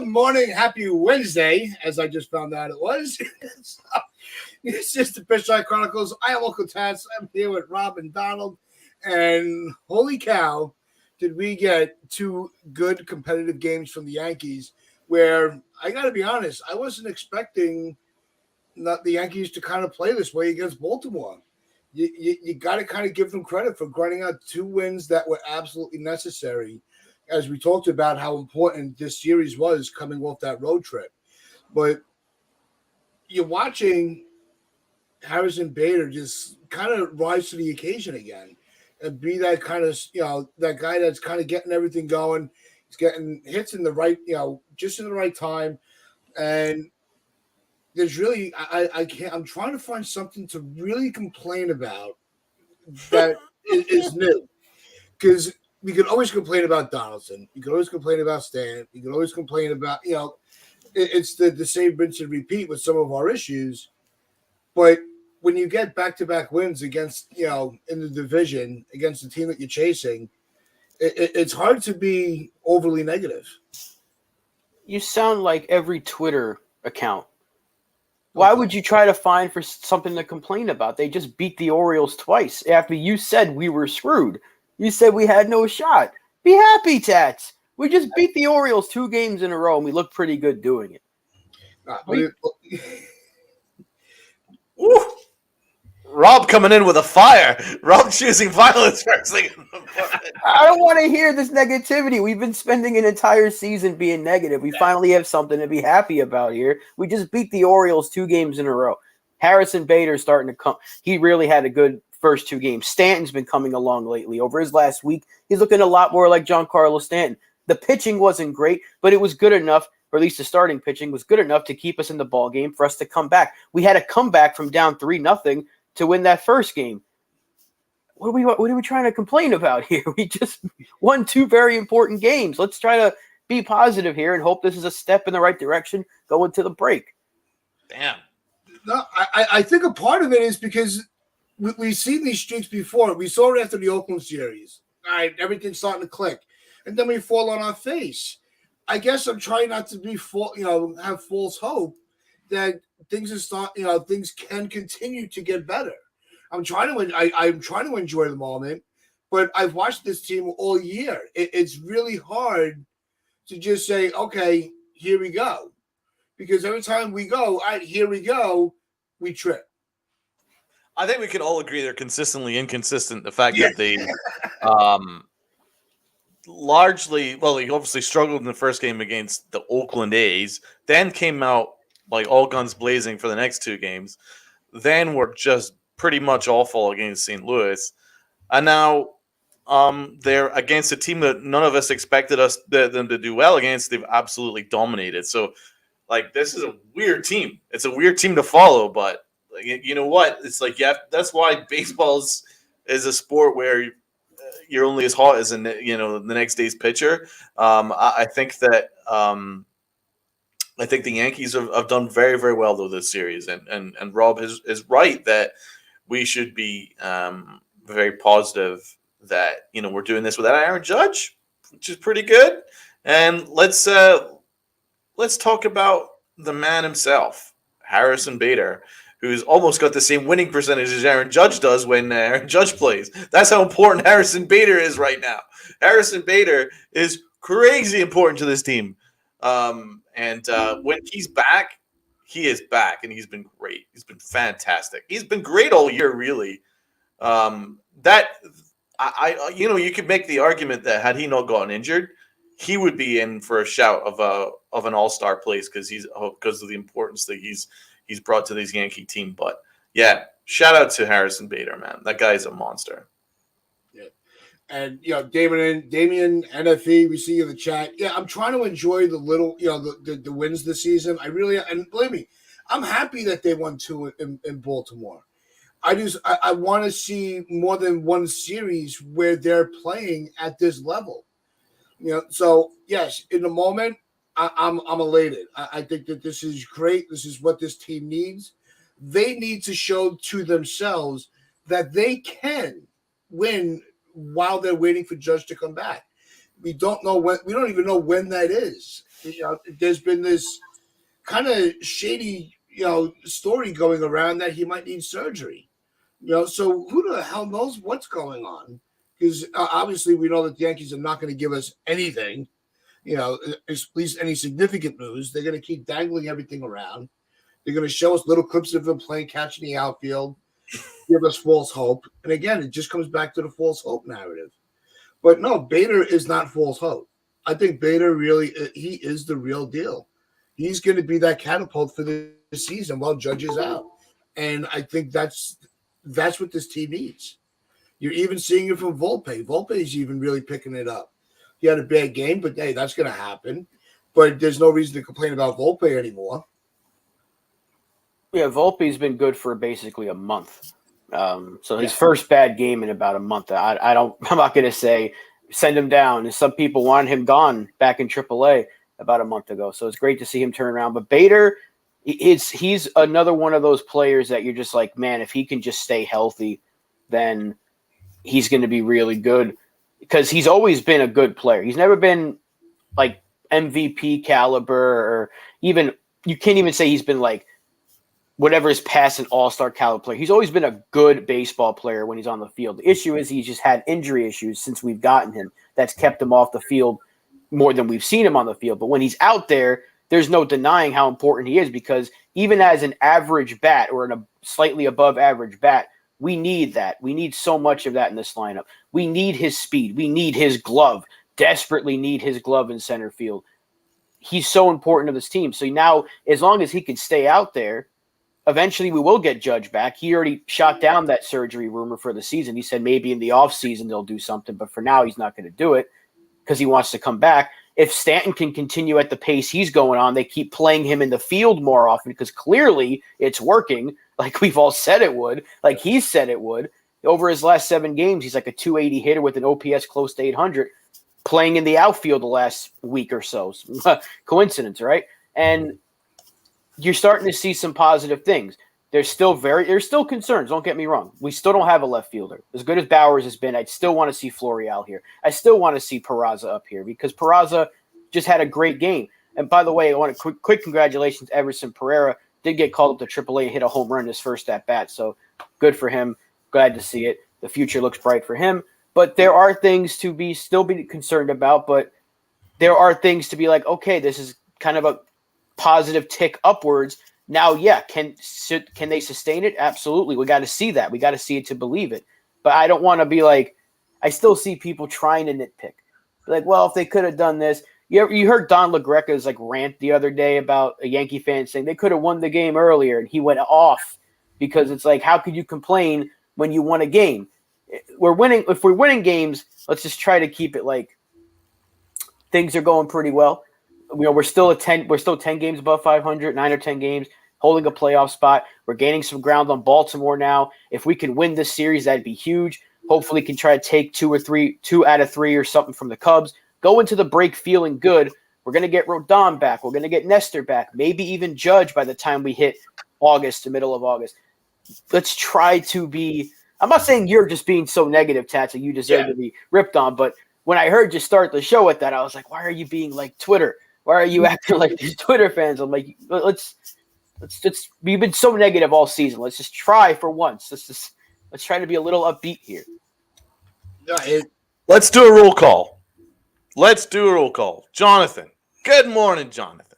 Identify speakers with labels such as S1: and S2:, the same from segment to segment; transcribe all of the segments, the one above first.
S1: morning. Happy Wednesday, as I just found out it was. So, it's just the Pitchside Chronicles. I am Uncle Tats. I'm here with Rob and Donald. And holy cow, did we get two good competitive games from the Yankees where, I got to be honest, I wasn't expecting not the Yankees to kind of play this way against Baltimore. You got to kind of give them credit for grinding out two wins that were absolutely necessary, as we talked about how important this series was coming off that road trip. But you're watching Harrison Bader just kind of rise to the occasion again and be that kind of, that guy that's kind of getting everything going. He's getting hits in the right, just in the right time. And there's really, I can't, I'm trying to find something to really complain about that is new. Because we could always complain about Donaldson. You could always complain about Stan. You could always complain about, it's the same rinse and repeat with some of our issues. But when you get back-to-back wins against, in the division, against the team that you're chasing, it's hard to be overly negative.
S2: You sound like every Twitter account. Why would you try to find for something to complain about? They just beat the Orioles twice after you said we were screwed. You said we had no shot. Be happy, Tats. We just beat the Orioles 2 games in a row, and we look pretty good doing it.
S3: Rob coming in with a fire. Rob choosing violence first thing in the morning.
S2: I don't want to hear this negativity. We've been spending an entire season being negative. We finally have something to be happy about here. We just beat the Orioles 2 games in a row. Harrison Bader's starting to come. He really had a good first 2 games. Stanton's been coming along lately. Over his last week, he's looking a lot more like Giancarlo Stanton. The pitching wasn't great, but it was good enough, or at least the starting pitching was good enough to keep us in the ball game for us to come back. We had a comeback from down 3-0 to win that first game. What are we trying to complain about here? We just won 2 very important games. Let's try to be positive here and hope this is a step in the right direction going to the break.
S3: Damn.
S1: No, I think a part of it is because we've seen these streaks before. We saw it after the Oakland series. All right, everything's starting to click. And then we fall on our face. I guess I'm trying not to be have false hope that things can continue to get better. I'm trying to enjoy the moment, but I've watched this team all year. It's really hard to just say, okay, here we go. Because every time we go, all right, here we go, we trip.
S3: I think we can all agree they're consistently inconsistent. The fact that they largely, they obviously struggled in the first game against the Oakland A's, then came out like all guns blazing for the next 2 games, then were just pretty much awful against St. Louis. And now they're against a team that none of us expected them to do well against. They've absolutely dominated. So, this is a weird team. It's a weird team to follow, but you know what? It's that's why baseball is a sport where you're only as hot as the next day's pitcher. I think that I think the Yankees have done very, very well though this series, and Rob is right that we should be very positive that we're doing this without Aaron Judge, which is pretty good. And let's talk about the man himself, Harrison Bader, who's almost got the same winning percentage as Aaron Judge does when Aaron Judge plays. That's how important Harrison Bader is right now. Harrison Bader is crazy important to this team. And when he's back, he is back, and he's been great. He's been fantastic. He's been great all year, really. You could make the argument that had he not gotten injured, he would be in for a shout of an all-star place because of the importance that he's brought to this Yankee team. But yeah, shout out to Harrison Bader, man. That guy's a monster.
S1: Yeah. And Damian NFE, we see you in the chat. Yeah, I'm trying to enjoy the little, the wins this season. I really, and believe me, I'm happy that they won 2 in Baltimore. I want to see more than one series where they're playing at this level. So yes, in the moment, I'm elated. I think that this is great. This is what this team needs. They need to show to themselves that they can win while they're waiting for Judge to come back. We don't know when. We don't even know when that is. there's been this kind of shady, story going around that he might need surgery. So who the hell knows what's going on? Because obviously we know that the Yankees are not going to give us anything, at least any significant news. They're going to keep dangling everything around. They're going to show us little clips of him playing catch in the outfield, give us false hope. And again, it just comes back to the false hope narrative. But no, Bader is not false hope. I think Bader really, he is the real deal. He's going to be that catapult for the season while Judge is out. And I think that's what this team needs. You're even seeing it from Volpe. Volpe is even really picking it up. He had a bad game, but hey, that's going to happen. But there's no reason to complain about Volpe anymore.
S2: Yeah, Volpe's been good for basically a month. So his first bad game in about a month. I'm not going to say send him down. And some people wanted him gone back in AAA about a month ago. So it's great to see him turn around. But Bader, he's another one of those players that you're just like, man, if he can just stay healthy, then he's going to be really good, because he's always been a good player. He's never been like MVP caliber, or even, you can't even say he's been like whatever is past an all-star caliber player. He's always been a good baseball player when he's on the field. The issue is he's just had injury issues since we've gotten him. That's kept him off the field more than we've seen him on the field. But when he's out there, there's no denying how important he is, because even as an average bat or a slightly above average bat, we need that. We need so much of that in this lineup. We need his speed. We need his glove. Desperately need his glove in center field. He's so important to this team. So now, as long as he can stay out there, eventually we will get Judge back. He already shot down that surgery rumor for the season. He said maybe in the offseason they'll do something, but for now he's not going to do it because he wants to come back. If Stanton can continue at the pace he's going on, they keep playing him in the field more often, because clearly it's working, like we've all said it would, like he said it would. Over his last 7 games, he's like a 280 hitter with an OPS close to 800, playing in the outfield the last week or so. Coincidence, right? And you're starting to see some positive things. There's still concerns. Don't get me wrong. We still don't have a left fielder. As good as Bowers has been, I'd still want to see Florial here. I still want to see Peraza up here, because Peraza just had a great game. And by the way, I want a quick congratulations to Everson Pereira. Did get called up to AAA and hit a home run his first at bat. So good for him. Glad to see it. The future looks bright for him. But there are things to still be concerned about. But there are things to be like, okay, this is kind of a positive tick upwards. Now, yeah, can they sustain it? Absolutely. We got to see that. We got to see it to believe it. But I don't want to be like, I still see people trying to nitpick. Like, well, if they could have done this. You heard Don LaGreca's like rant the other day about a Yankee fan saying they could have won the game earlier, and he went off, because it's like, how could you complain when you won a game? We're winning. If we're winning games, let's just try to keep it like things are going pretty well. We're still 10 games above 500, 9 or 10 games, holding a playoff spot. We're gaining some ground on Baltimore now. If we can win this series, that'd be huge. Hopefully can try to take 2 out of 3 or something from the Cubs. Go into the break feeling good. We're going to get Rodon back. We're going to get Nestor back. Maybe even Judge by the time we hit August, the middle of August. Let's try to be – I'm not saying you're just being so negative, Tats, and you deserve to be ripped on, but when I heard you start the show with that, I was like, why are you being like Twitter? Why are you acting like these Twitter fans? I'm like, let's we've been so negative all season. Let's just try for once. Let's try to be a little upbeat here.
S3: Let's do a roll call. Jonathan. Good morning, Jonathan.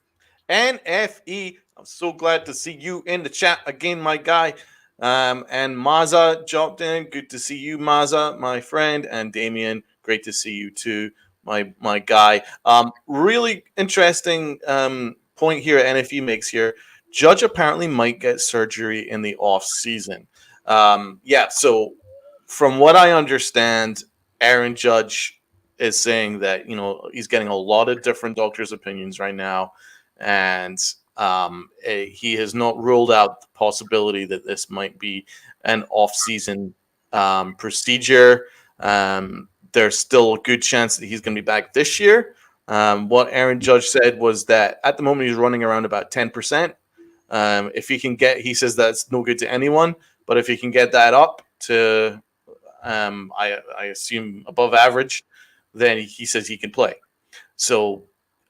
S3: NFE. I'm so glad to see you in the chat again, my guy. And Maza jumped in. Good to see you, Maza, my friend. And Damien, great to see you too, my guy. Really interesting point here NFE makes here. Judge apparently might get surgery in the off season. So from what I understand, Aaron Judge is saying that he's getting a lot of different doctors' opinions right now, and he has not ruled out the possibility that this might be an off-season procedure. There's still a good chance that he's going to be back this year. What Aaron Judge said was that at the moment he's running around about 10%. If he can he says that's no good to anyone, but if he can get that up to, I assume above average, then he says he can play. So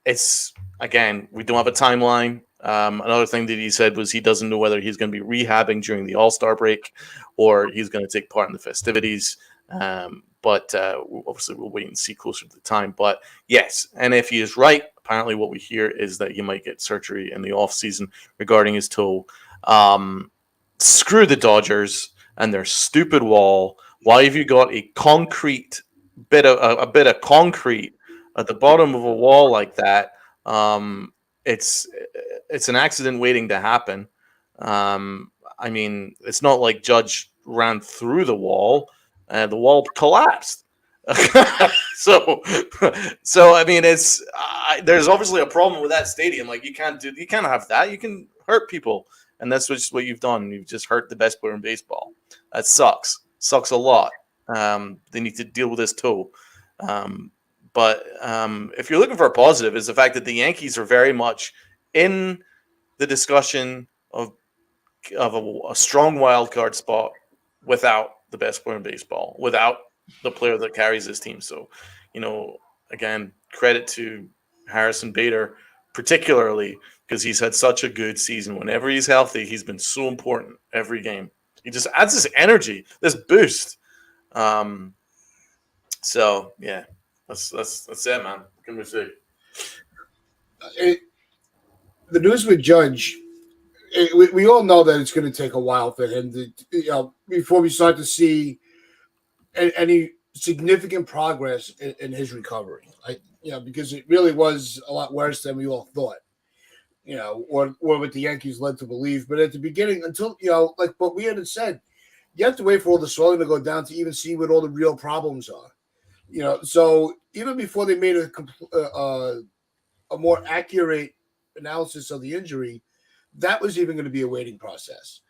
S3: it's Again, we don't have a timeline. Another thing that he said was he doesn't know whether he's going to be rehabbing during the All-Star break or he's going to take part in the festivities. But obviously, we'll wait and see closer to the time. But yes, and if he is right, apparently what we hear is that he might get surgery in the off-season regarding his toe. Screw the Dodgers and their stupid wall. Why have you got a concrete a bit of concrete at the bottom of a wall like that? It's an accident waiting to happen. I mean, it's not like Judge ran through the wall collapsed. so, so I mean, there's obviously a problem with that stadium. Like you can't have that. You can hurt people, and that's just what you've done. You've just hurt the best player in baseball. That sucks a lot. They need to deal with this toe. But if you're looking for a positive, is the fact that the Yankees are very much in the discussion of a strong wild card spot without the best player in baseball, without the player that carries this team. So, again, credit to Harrison Bader, particularly because he's had such a good season. Whenever he's healthy, he's been so important every game. He just adds this energy, this boost. So yeah, that's it, man. What can we say?
S1: The news with Judge, we all know that it's going to take a while for him to, before we start to see any significant progress in his recovery. Because it really was a lot worse than we all thought. Or what the Yankees led to believe. But at the beginning, until like what we had said, you have to wait for all the swelling to go down to even see what all the real problems are. So even before they made a more accurate analysis of the injury, that was even going to be a waiting process.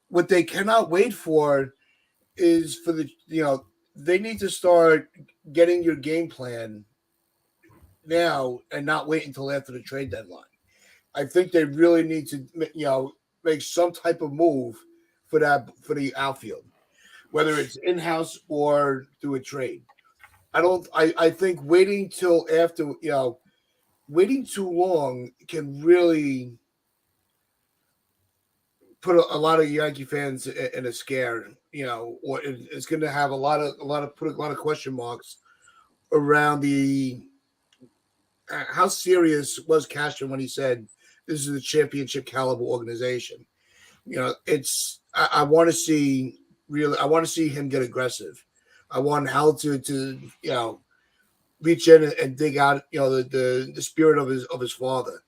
S1: What they cannot wait for is for they need to start getting your game plan now and not wait until after the trade deadline. I think they really need to, make some type of move for the outfield, whether it's in-house or through a trade. I think waiting till after, waiting too long can really put a lot of Yankee fans in a scare, or it's going to have a lot of question marks around the how serious was Cashman when he said this is a championship caliber organization. I want to see him get aggressive. I want Hal to reach in and dig out the spirit of his father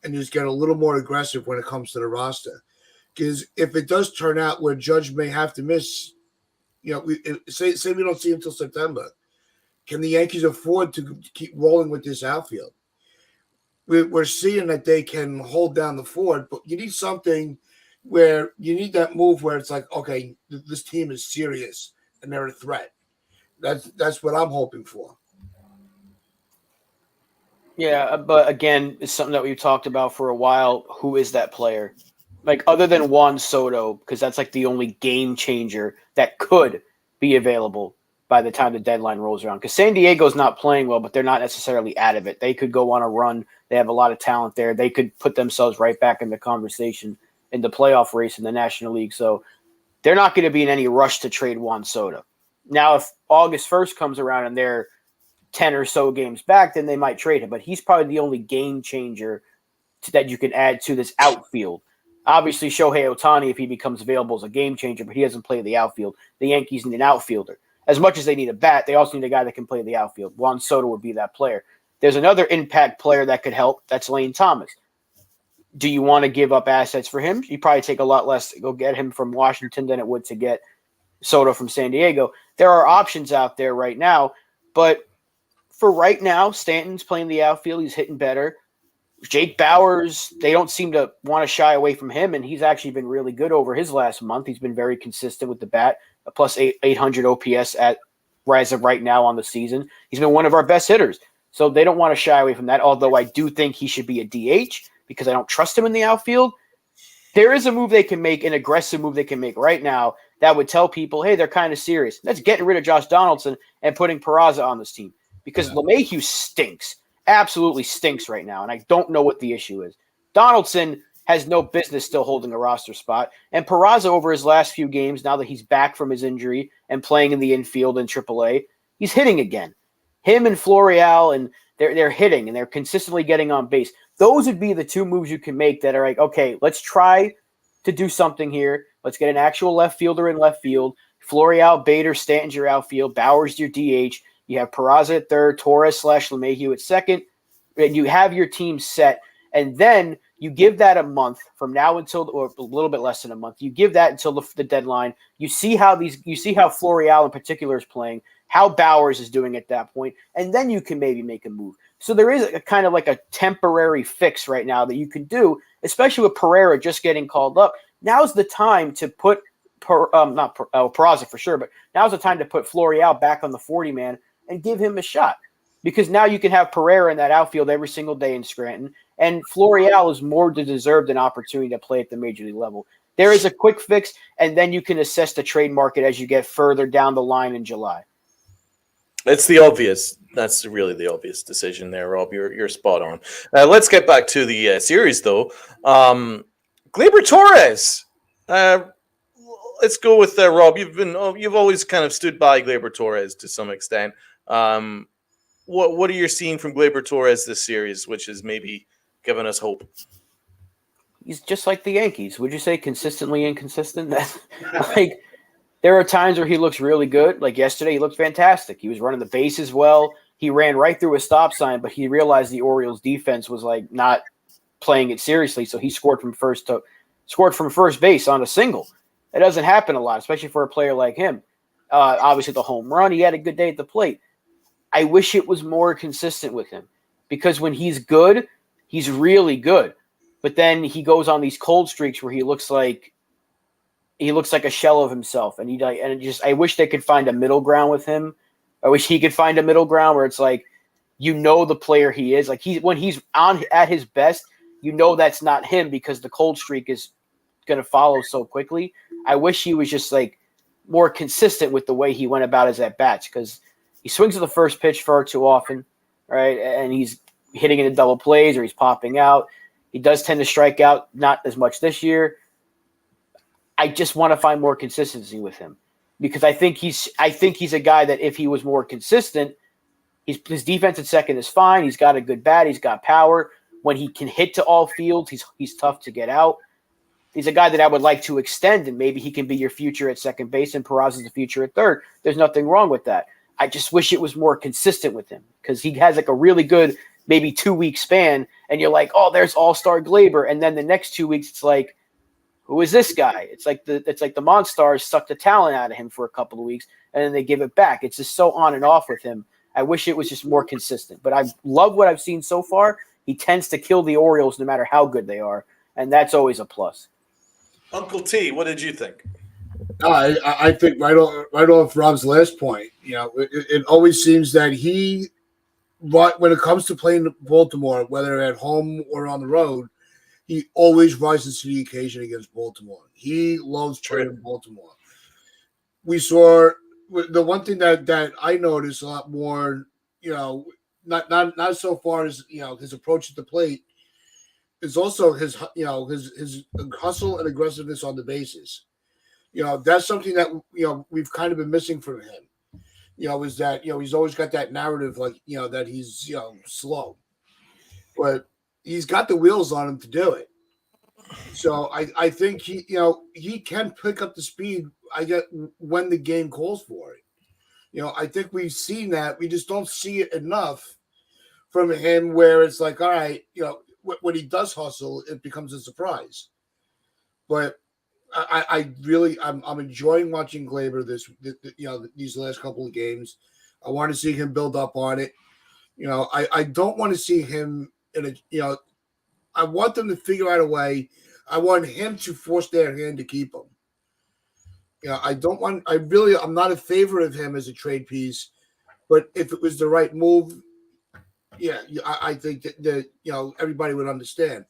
S1: and just get a little more aggressive when it comes to the roster. Because if it does turn out where Judge may have to miss, say we don't see him until September, can the Yankees afford to keep rolling with this outfield? We're seeing that they can hold down the fort, but you need something where you need that move where it's like, okay, this team is serious and they're a threat. That's what I'm hoping for.
S2: Yeah, but again, it's something that we've talked about for a while. Who is that player? Like, other than Juan Soto, because that's like the only game changer that could be available by the time the deadline rolls around. Because San Diego's not playing well, but they're not necessarily out of it. They could go on a run. They have a lot of talent there. They could put themselves right back in the conversation in the playoff race in the National League. So they're not going to be in any rush to trade Juan Soto. Now, if August 1st comes around and they're 10 or so games back, then they might trade him. But he's probably the only game changer that you can add to this outfield. Obviously, Shohei Ohtani, if he becomes available, is a game changer, but he doesn't play the outfield. The Yankees need an outfielder. As much as they need a bat, they also need a guy that can play the outfield. Juan Soto would be that player. There's another impact player that could help. That's Lane Thomas. Do you want to give up assets for him? You probably take a lot less to go get him from Washington than it would to get Soto from San Diego. There are options out there right now, but for right now, Stanton's playing the outfield. He's hitting better. Jake Bauers, they don't seem to want to shy away from him, and he's actually been really good over his last month. He's been very consistent with the bat, a plus 800 OPS as of right now on the season. He's been one of our best hitters, so they don't want to shy away from that, although I do think he should be a DH because I don't trust him in the outfield. There is a move they can make, an aggressive move they can make right now that would tell people, hey, they're kind of serious. That's getting rid of Josh Donaldson and putting Peraza on this team because LeMahieu stinks. absolutely stinks right now, and I don't know what the issue is. Donaldson has no business still holding a roster spot, and Peraza over his last few games, now that he's back from his injury and playing in the infield in AAA, he's hitting again. Him and Florial, and they're hitting, and they're consistently getting on base. Those would be the two moves you can make that are like, okay, let's try to do something here. Let's get an actual left fielder in left field. Florial, Bader, Stanton's your outfield. Bauer's your DH. You have Peraza at third, Torres/LeMahieu at second, and you have your team set. And then you give that a month from now until, or a little bit less than a month. You give that until the deadline. You see how Florial in particular is playing, how Bowers is doing at that point, and then you can maybe make a move. So there is a kind of like a temporary fix right now that you can do, especially with Pereira just getting called up. Now's the time to put Peraza for sure, but now's the time to put Florial back on the 40-man and give him a shot, because now you can have Pereira in that outfield every single day in Scranton, and Florial is more deserved an opportunity to play at the major league level. There is a quick fix, and then you can assess the trade market as you get further down the line in July.
S3: It's the obvious. That's really the obvious decision there, Rob. You're spot on. Let's get back to the series, though. Gleyber Torres. Let's go with Rob. You've always kind of stood by Gleyber Torres to some extent. What are you seeing from Gleyber Torres this series, which is maybe giving us hope?
S2: He's just like the Yankees. Would you say consistently inconsistent? Like, there are times where he looks really good. Like yesterday, he looked fantastic. He was running the bases well. He ran right through a stop sign, but he realized the Orioles defense was like not playing it seriously, so he scored from first base on a single. It doesn't happen a lot, especially for a player like him. Obviously, the home run, he had a good day at the plate. I wish it was more consistent with him, because when he's good, he's really good. But then he goes on these cold streaks where he looks like a shell of himself, and I wish they could find a middle ground with him. I wish he could find a middle ground where it's like, the player he is. Like when he's at his best, that's not him, because the cold streak is going to follow so quickly. I wish he was just like more consistent with the way he went about his at bats, because he swings at the first pitch far too often, right? And he's hitting into double plays, or he's popping out. He does tend to strike out, not as much this year. I just want to find more consistency with him, because I think he's a guy that if he was more consistent, his defense at second is fine. He's got a good bat. He's got power. When he can hit to all fields, he's tough to get out. He's a guy that I would like to extend, and maybe he can be your future at second base, and Peraza's the future at third. There's nothing wrong with that. I just wish it was more consistent with him, because he has like a really good maybe 2-week span, and you're like, oh, there's all-star Gleyber, and then the next 2 weeks it's like, who is this guy? It's like the Monstars suck the talent out of him for a couple of weeks, and then they give it back. It's just so on and off with him. I wish it was just more consistent, but I love what I've seen so far. He tends to kill the Orioles no matter how good they are, and that's always a plus.
S3: Uncle T, what did you think?
S1: I think right off Rob's last point, it always seems that when it comes to playing Baltimore, whether at home or on the road, he always rises to the occasion against Baltimore. He loves playing Baltimore. We saw the one thing that I noticed a lot more, not so far as his approach at the plate, is also his hustle and aggressiveness on the bases. That's something that we've kind of been missing from him. Is that he's always got that narrative like that he's slow, but he's got the wheels on him to do it. So I think he can pick up the speed when the game calls for it. I think we've seen that. We just don't see it enough from him where it's like, all right, when he does hustle, it becomes a surprise. But I'm enjoying watching Gleyber these last couple of games. I want to see him build up on it. I don't want to see him in a I want them to figure out a way. I want him to force their hand to keep him. I'm not a favorite of him as a trade piece, but if it was the right move, I think that everybody would understand.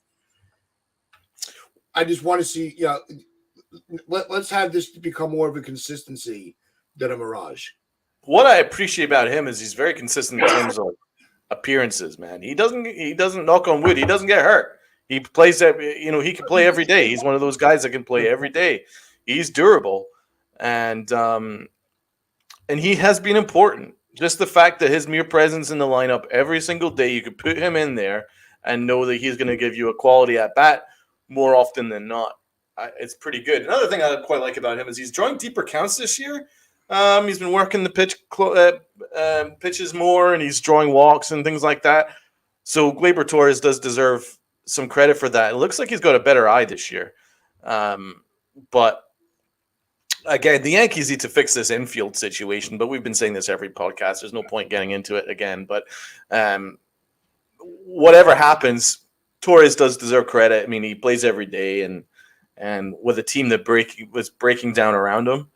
S1: I just want to see, let's have this become more of a consistency than a mirage.
S3: What I appreciate about him is he's very consistent in terms of appearances, man. He doesn't knock on wood. He doesn't get hurt. He plays he can play every day. He's one of those guys that can play every day. He's durable, and he has been important. Just the fact that his mere presence in the lineup every single day, you could put him in there and know that he's going to give you a quality at bat more often than not. It's pretty good. Another thing I quite like about him is he's drawing deeper counts this year. He's been working the pitches more, and he's drawing walks and things like that. So Gleyber Torres does deserve some credit for that. It looks like he's got a better eye this year. But again, the Yankees need to fix this infield situation, but we've been saying this every podcast. There's no point getting into it again. But whatever happens, Torres does deserve credit. I mean, he plays every day, and with a team that was breaking down around him.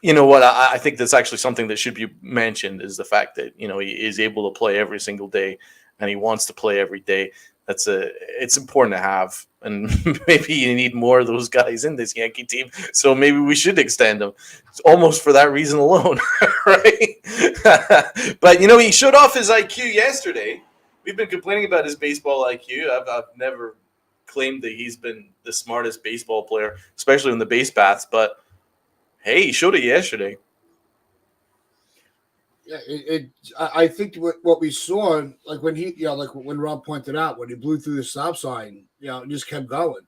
S3: You know what? I think that's actually something that should be mentioned is the fact that he is able to play every single day, and he wants to play every day. It's important to have, and maybe you need more of those guys in this Yankee team. So maybe we should extend them, almost for that reason alone, right? But he showed off his IQ yesterday. We've been complaining about his baseball IQ. I've never claimed that he's been the smartest baseball player, especially on the base paths, but hey, he showed it yesterday.
S1: Yeah, I think what we saw, like when he, like when Rob pointed out, when he blew through the stop sign, and just kept going.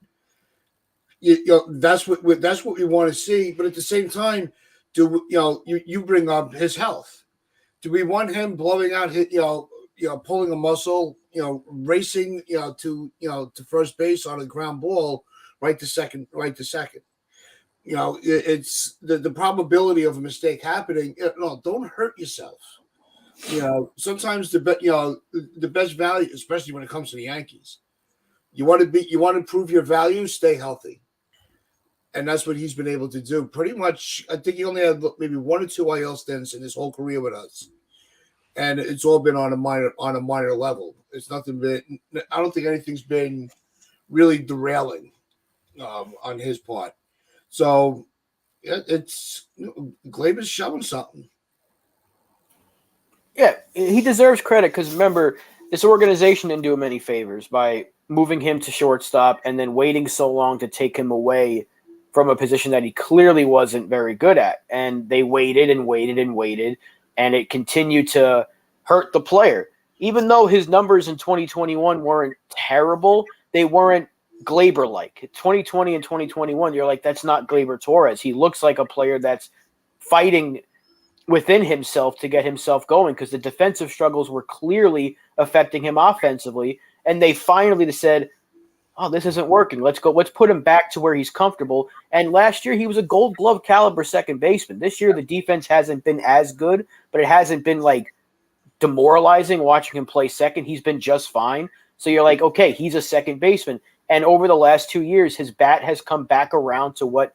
S1: That's what we want to see. But at the same time, you bring up his health. Do we want him blowing out his, pulling a muscle, racing, to first base on a ground ball, right to second. It's the probability of a mistake happening. No, don't hurt yourself. Sometimes the best value, especially when it comes to the Yankees, you want to prove your value, stay healthy, and that's what he's been able to do. Pretty much, I think he only had maybe 1 or 2 IL stints in his whole career with us, and it's all been on a minor level. It's nothing been. I don't think anything's been really derailing on his part. So it's Gleyber's showing something.
S2: Yeah, he deserves credit because remember, this organization didn't do him any favors by moving him to shortstop and then waiting so long to take him away from a position that he clearly wasn't very good at. And they waited and waited and waited, and it continued to hurt the player. Even though his numbers in 2021 weren't terrible, they weren't Gleyber-like. 2020 and 2021, you're like, that's not Gleyber Torres. He looks like a player that's fighting within himself to get himself going because the defensive struggles were clearly affecting him offensively. And they finally said, oh, this isn't working. Let's put him back to where he's comfortable. And last year, he was a Gold Glove caliber second baseman. This year, the defense hasn't been as good, but it hasn't been like demoralizing watching him play second. He's been just fine. So you're like, okay, he's a second baseman. And over the last 2 years, his bat has come back around to what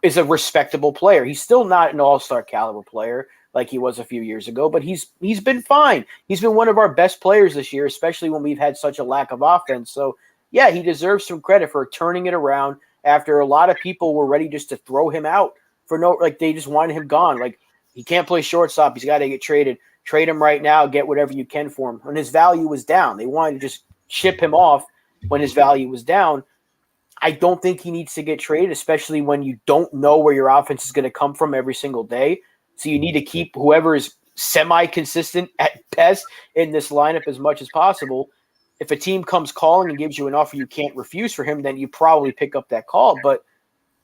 S2: is a respectable player. He's still not an all-star caliber player like he was a few years ago, but he's been fine. He's been one of our best players this year, especially when we've had such a lack of offense. So, yeah, he deserves some credit for turning it around after a lot of people were ready just to throw him out they just wanted him gone. Like, he can't play shortstop. He's got to get traded. Trade him right now. Get whatever you can for him. When his value was down, they wanted to just ship him off when his value was down. I don't think he needs to get traded, especially when you don't know where your offense is going to come from every single day. So you need to keep whoever is semi-consistent at best in this lineup as much as possible. If a team comes calling and gives you an offer you can't refuse for him, then you probably pick up that call. But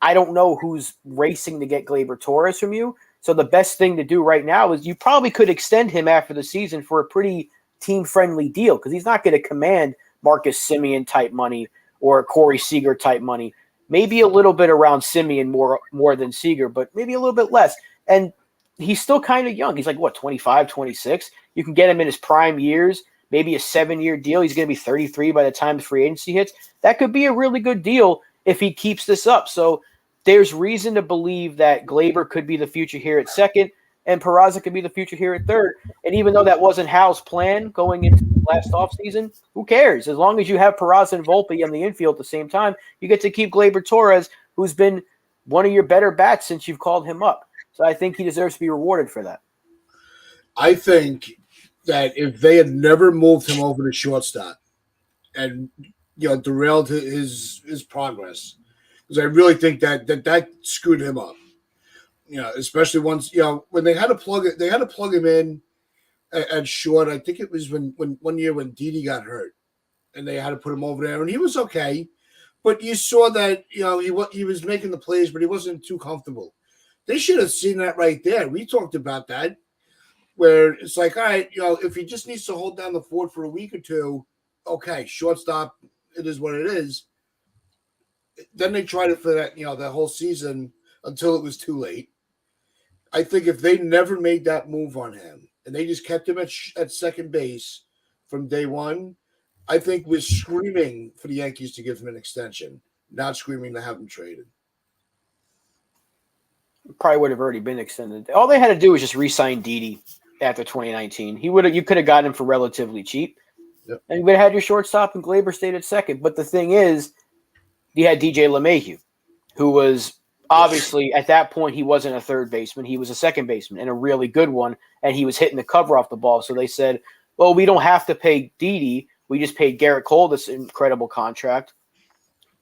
S2: I don't know who's racing to get Gleyber Torres from you. So the best thing to do right now is you probably could extend him after the season for a pretty team-friendly deal because he's not going to command Marcus Semien type money or Corey Seager type money. Maybe a little bit around Semien more than Seager, but maybe a little bit less. And he's still kind of young. He's like, 25, 26? You can get him in his prime years, maybe a 7-year deal. He's going to be 33 by the time the free agency hits. That could be a really good deal if he keeps this up. So there's reason to believe that Gleyber could be the future here at second and Peraza could be the future here at third. And even though that wasn't Hal's plan going into last offseason, who cares? As long as you have Peraza and Volpe on the infield at the same time, you get to keep Gleyber Torres, who's been one of your better bats since you've called him up. So I think he deserves to be rewarded for that.
S1: I think that if they had never moved him over to shortstop and derailed his progress, because I really think that screwed him up. Especially once when they had to plug him in at short. I think it was when one year when Didi got hurt, and they had to put him over there, and he was okay, but you saw that he was making the plays, but he wasn't too comfortable. They should have seen that right there. We talked about that, where it's like, all right, if he just needs to hold down the fort for a week or two, okay, shortstop, it is what it is. Then they tried it for that whole season until it was too late. I think if they never made that move on him and they just kept him at second base from day one, I think we're screaming for the Yankees to give him an extension, not screaming to have him traded.
S2: Probably would have already been extended. All they had to do was just re-sign Didi after 2019. You could have gotten him for relatively cheap.
S1: Yep.
S2: And you would have had your shortstop and Glaber stayed at second. But the thing is, you had DJ LeMahieu, who was obviously at that point he wasn't a third baseman. He was a second baseman and a really good one. And he was hitting the cover off the ball. So they said, well, we don't have to pay Didi. We just paid Garrett Cole this incredible contract.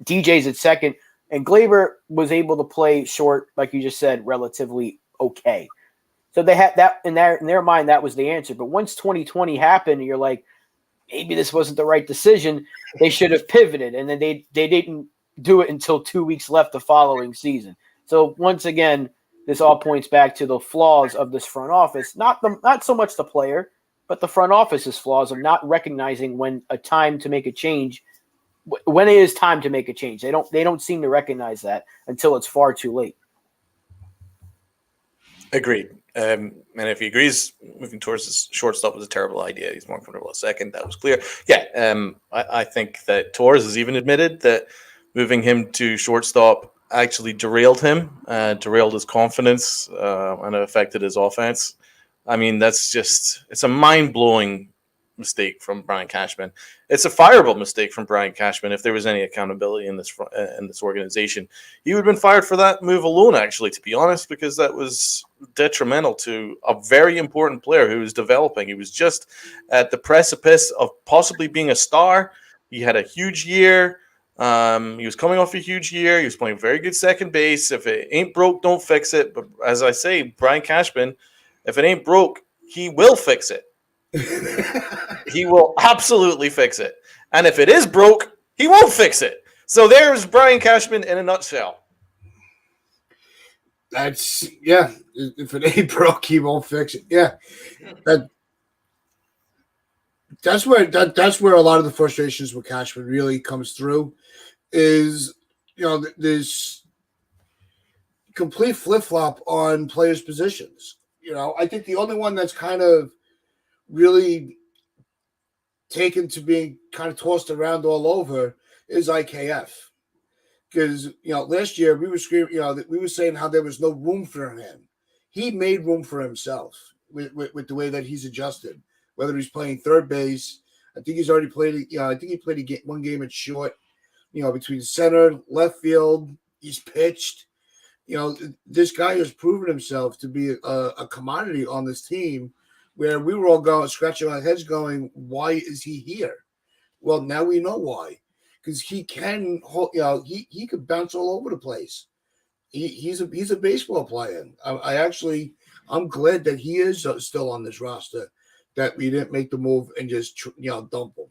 S2: DJ's at second. And Glaber was able to play short, like you just said, relatively okay. So they had that in their mind, that was the answer. But once 2020 happened, you're like, maybe this wasn't the right decision. They should have pivoted, and then they didn't do it until 2 weeks left the following season. So once again, this all points back to the flaws of this front office. Not so much the player, but the front office's flaws of not recognizing when a time to make a change. When it is time to make a change, they don't seem to recognize that until it's far too late.
S3: Agreed. And if he agrees, moving towards his shortstop was a terrible idea. He's more comfortable at second. That was clear. Yeah. I think that Torres has even admitted that moving him to shortstop actually derailed him, derailed his confidence, and it affected his offense. I mean, it's a mind-blowing mistake from Brian Cashman. It's a fireable mistake from Brian Cashman. If there was any accountability in this organization, he would have been fired for that move alone, actually, to be honest, because that was detrimental to a very important player who was developing. He was just at the precipice of possibly being a star. He had a huge year. He was coming off a huge year. He was playing very good second base. If it ain't broke, don't fix it. But as I say, Brian Cashman, if it ain't broke, he will fix it. He will absolutely fix it. And if it is broke, he won't fix it. So there's Brian Cashman in a nutshell.
S1: If it ain't broke, he won't fix it. Yeah. That's where a lot of the frustrations with Cashman really comes through is, this complete flip-flop on players' positions. I think the only one that's kind of really taken to being kind of tossed around all over is IKF. Because, last year we were screaming, we were saying how there was no room for him. He made room for himself with the way that he's adjusted, whether he's playing third base. I think he's already played, I think he played one game at short, between center, left field. He's pitched. This guy has proven himself to be a commodity on this team where we were all scratching our heads going, why is he here? Well, now we know why. Because he can hold, he could bounce all over the place. He's a baseball player. I'm glad that he is still on this roster, that we didn't make the move and just dump him.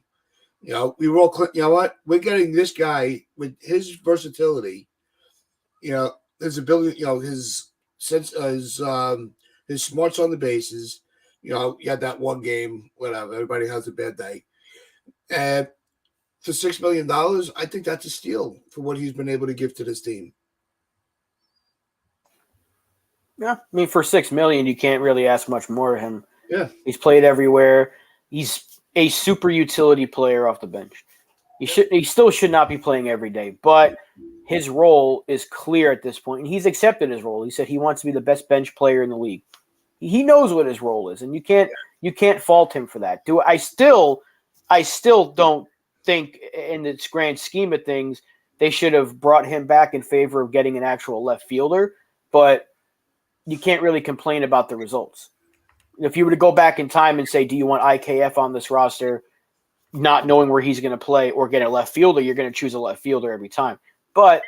S1: We were all, what? We're getting this guy with his versatility, his ability, his sense, his smarts on the bases. He had that one game, whatever. Everybody has a bad day. And for $6 million, I think that's a steal for what he's been able to give to this team.
S2: Yeah, I mean, for $6 million, you can't really ask much more of him.
S1: Yeah,
S2: he's played everywhere. He's a super utility player off the bench. He still should not be playing every day, but his role is clear at this point, and he's accepted his role. He said he wants to be the best bench player in the league. He knows what his role is, and you can't fault him for that. I still don't think, in the grand scheme of things, they should have brought him back in favor of getting an actual left fielder, but you can't really complain about the results. If you were to go back in time and say, do you want IKF on this roster, not knowing where he's going to play or get a left fielder, you're going to choose a left fielder every time. But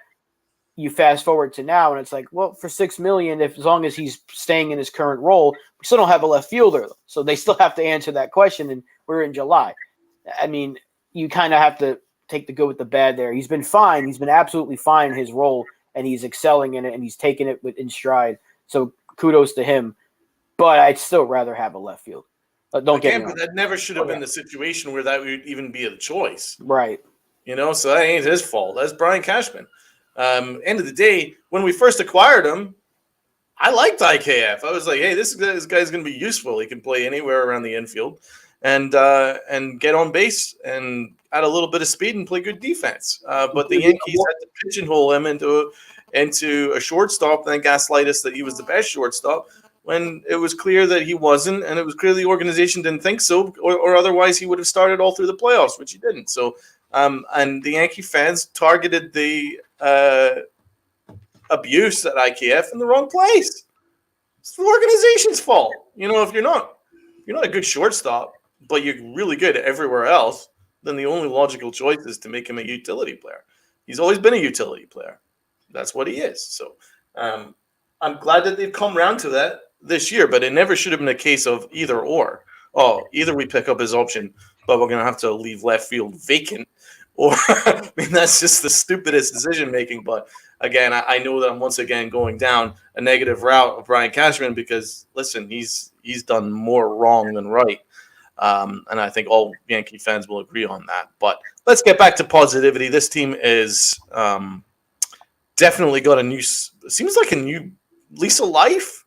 S2: you fast forward to now, and it's like, well, for $6 million, as long as he's staying in his current role, we still don't have a left fielder. So they still have to answer that question, and we're in July. I mean, you kind of have to take the good with the bad there. He's been fine. He's been absolutely fine in his role, and he's excelling in it, and he's taking it in stride. So kudos to him. But I'd still rather have a left field. Don't get me wrong.
S3: But that never should have been the situation where that would even be a choice.
S2: Right.
S3: So that ain't his fault. That's Brian Cashman. End of the day, when we first acquired him, I liked IKF. I was like, hey, this guy's going to be useful. He can play anywhere around the infield and get on base and add a little bit of speed and play good defense. But the Yankees had to pigeonhole him into a shortstop and then gaslight us that he was the best shortstop when it was clear that he wasn't, and it was clear the organization didn't think so, or otherwise he would have started all through the playoffs, which he didn't. So, and the Yankee fans targeted the abuse at IKF in the wrong place. It's the organization's fault. If you're not a good shortstop, but you're really good everywhere else, then the only logical choice is to make him a utility player. He's always been a utility player. That's what he is. So I'm glad that they've come around to that this year, but it never should have been a case of either or. Oh, either we pick up his option, but we're going to have to leave left field vacant. Or, I mean, that's just the stupidest decision making. But again, I know that I'm once again going down a negative route of Brian Cashman because, listen, he's done more wrong than right. And I think all Yankee fans will agree on that. But let's get back to positivity. This team is definitely got seems like a new lease of life.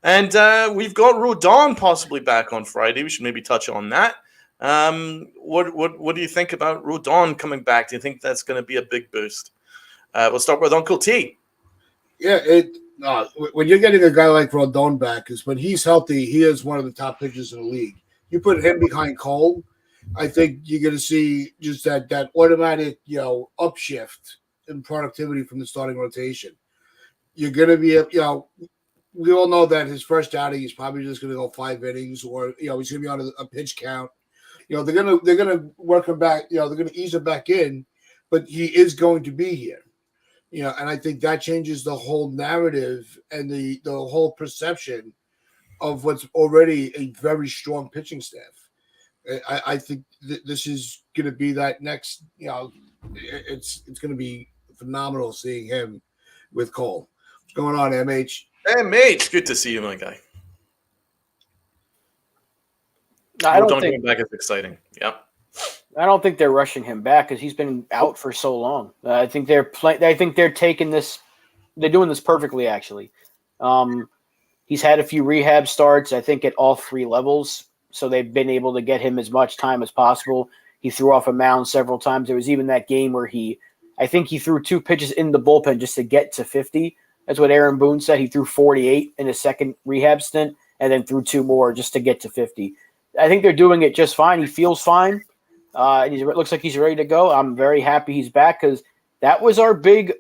S3: And we've got Rodon possibly back on Friday. We should maybe touch on that. What do you think about Rodon coming back? Do you think that's going to be a big boost? We'll start with Uncle T.
S1: Yeah, when you're getting a guy like Rodon back, is when he's healthy, he is one of the top pitchers in the league. You put him behind Cole, I think you're going to see just that automatic, upshift in productivity from the starting rotation. You're going to be, we all know that his first outing, he's probably just going to go 5 innings, or he's going to be on a pitch count. They're gonna work him back. They're gonna ease him back in, but he is going to be here. And I think that changes the whole narrative and the whole perception of what's already a very strong pitching staff. I think this is going to be that next. It's going to be phenomenal seeing him with Cole. What's going on, MH?
S3: MH, good to see you, my guy.
S2: I don't think
S3: going back is exciting. Yeah,
S2: I don't think they're rushing him back because he's been out for so long. I think they're taking this. They're doing this perfectly, actually. He's had a few rehab starts, I think, at all 3 levels, so they've been able to get him as much time as possible. He threw off a mound several times. There was even that game where I think he threw 2 pitches in the bullpen just to get to 50. That's what Aaron Boone said. He threw 48 in his second rehab stint and then threw 2 more just to get to 50. I think they're doing it just fine. He feels fine. It looks like he's ready to go. I'm very happy he's back because that was our big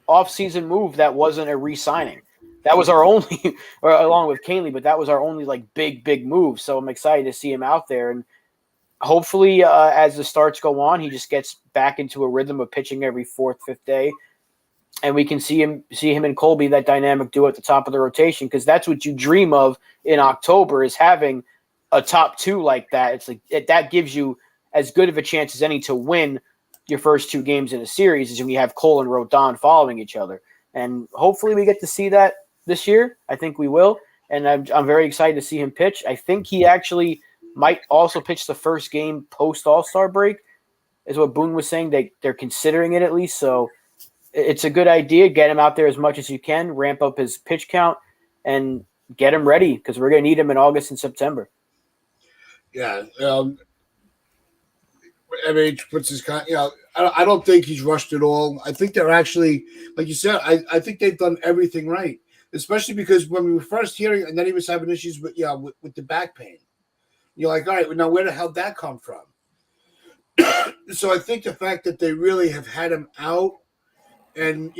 S2: offseason move that wasn't a re-signing. That was our only, or along with Canely, but that was our only big move. So I'm excited to see him out there. And hopefully as the starts go on, he just gets back into a rhythm of pitching every 4th, 5th day. And we can see him and Colby, that dynamic duo at the top of the rotation, because that's what you dream of in October is having a top 2 like that. It's like that gives you as good of a chance as any to win your first 2 games in a series is when you have Cole and Rodon following each other. And hopefully we get to see that this year. I think we will. And I'm very excited to see him pitch. I think he actually might also pitch the first game post All-Star break is what Boone was saying. They're considering it at least. So it's a good idea. Get him out there as much as you can, ramp up his pitch count, and get him ready because we're going to need him in August and September.
S1: Yeah. MH puts his I don't think he's rushed at all. I think they're actually, like you said, I think they've done everything right, especially because when we were first hearing, and then he was having issues with the back pain. You're like, all right, now where the hell did that come from? So I think the fact that they really have had him out and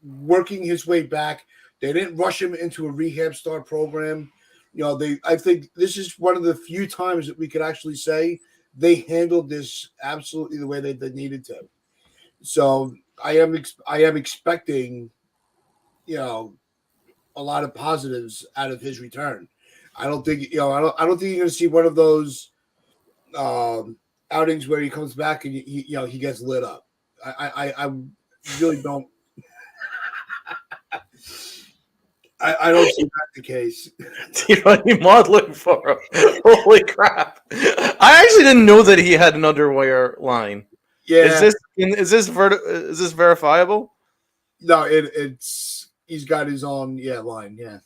S1: working his way back, they didn't rush him into a rehab start program. I think this is one of the few times that we could actually say they handled this absolutely the way they needed to. So I am expecting, a lot of positives out of his return. I don't think I don't think you're going to see one of those outings where he comes back and he gets lit up. I really don't. I don't see that the case.
S3: You modeling for him. Holy crap! I actually didn't know that he had an underwear line.
S1: Yeah,
S3: Is this verifiable?
S1: no, it's he's got his own line. Yeah,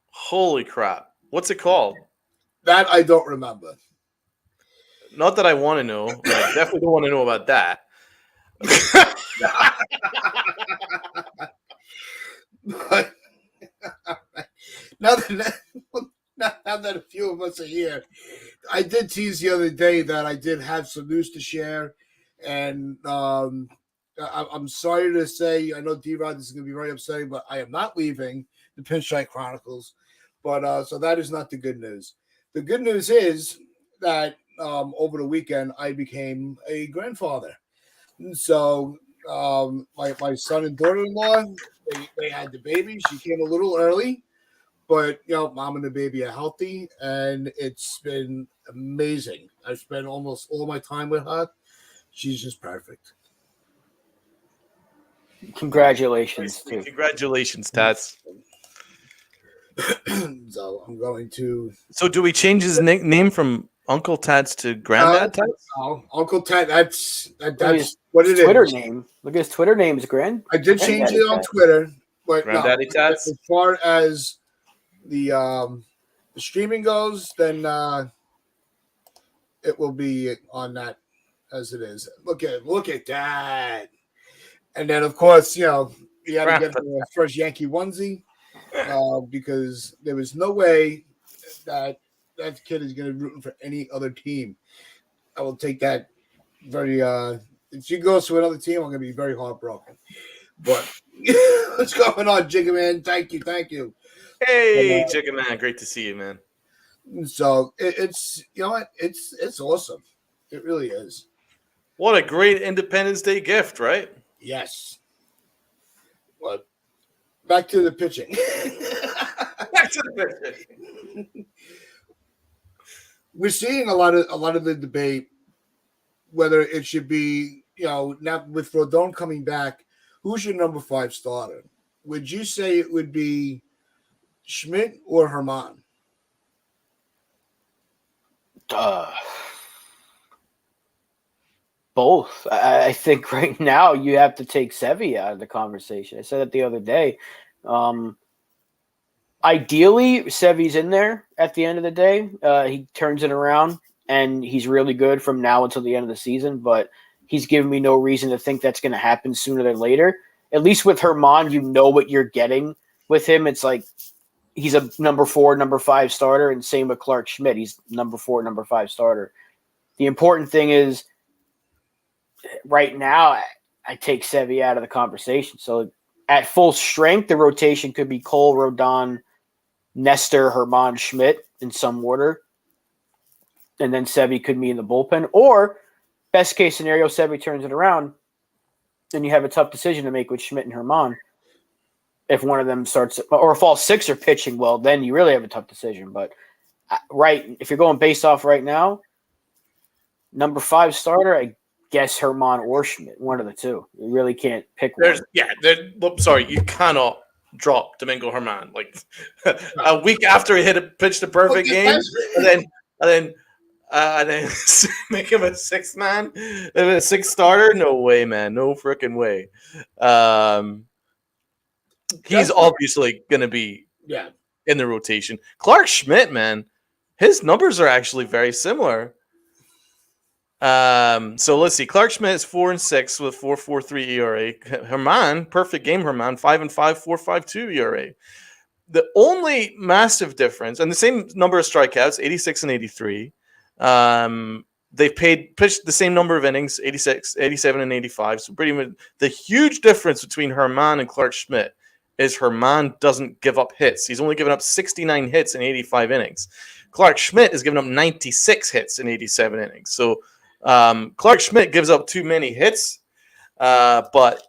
S3: Holy crap! What's it called?
S1: that I don't remember.
S3: Not that I want to know. I definitely don't want to know about that.
S1: But now that now that a few of us are here, I did tease the other day that I did have some news to share, and I'm sorry to say, I know D-Rod, this is going to be very upsetting, but I am not leaving the Pinstripe Chronicles. But so that is not the good news. The good news is that over the weekend I became a grandfather. So my son and daughter-in-law, they had the baby. She came a little early, but mom and the baby are healthy, and it's been amazing. I've spent almost all my time with her. She's just perfect.
S2: Congratulations, too.
S3: Congratulations, Tats.
S1: So I'm going to.
S3: So do we change his name from Uncle Tats to Granddad Tats?
S1: Uncle Ted. That's
S2: His
S1: what it
S2: Twitter
S1: is.
S2: name. Look at his Twitter name is
S1: I did change it on Twitter, but
S3: Granddaddy Tats.
S1: As far as the streaming goes, then it will be on that as it is. Look at that. And then of course, you had to get the first Yankee onesie because there was no way that kid is going to be rooting for any other team. I will take that very. If she goes to another team, I'm going to be very heartbroken. But what's going on, Jigga Man? Thank you.
S3: Hey, Jigga Man, great to see you, man.
S1: So it's it's awesome. It really is.
S3: What a great Independence Day gift, right?
S1: Yes. But back to the pitching.
S3: Back to the pitching.
S1: We're seeing a lot of the debate whether it should be, now with Rodon coming back, who's your number 5 starter? Would you say it would be Schmidt or Herman?
S2: Both. I think right now you have to take Sevy out of the conversation. I said it the other day. Ideally, Sevy's in there at the end of the day. He turns it around, and he's really good from now until the end of the season, but he's given me no reason to think that's going to happen sooner than later. At least with Herman, you know what you're getting with him. It's like he's a number 4, number 5 starter, and same with Clark Schmidt. He's number 4, number 5 starter. The important thing is right now I take Sevy out of the conversation. So at full strength, the rotation could be Cole, Rodon, Nestor, Herman, Schmidt in some order. And then Sevy could be in the bullpen. Or best case scenario, Sevy turns it around and you have a tough decision to make with Schmidt and Herman. If one of them starts, or if all 6 are pitching well, then you really have a tough decision. But if you're going based off right now, number 5 starter, I guess Herman or Schmidt, one of the two. You really can't pick one.
S3: Sorry, you cannot drop Domingo Herman like a week after he pitched a perfect game, and then make him a 6th man, a 6th starter. No way, man. No freaking way. He's obviously going to be in the rotation. Clark Schmidt, man, his numbers are actually very similar. So let's see. Clark Schmidt is 4-6 with 4.43 ERA. Herman, perfect game. Herman 5-5, 4.52 ERA. The only massive difference, and the same number of strikeouts, 86 and 83. They've pitched the same number of innings, 86, 87, and 85. So pretty much the huge difference between Herman and Clark Schmidt is Herman doesn't give up hits. He's only given up 69 hits in 85 innings. Clark Schmidt has given up 96 hits in 87 innings. So Clark Schmidt gives up too many hits, but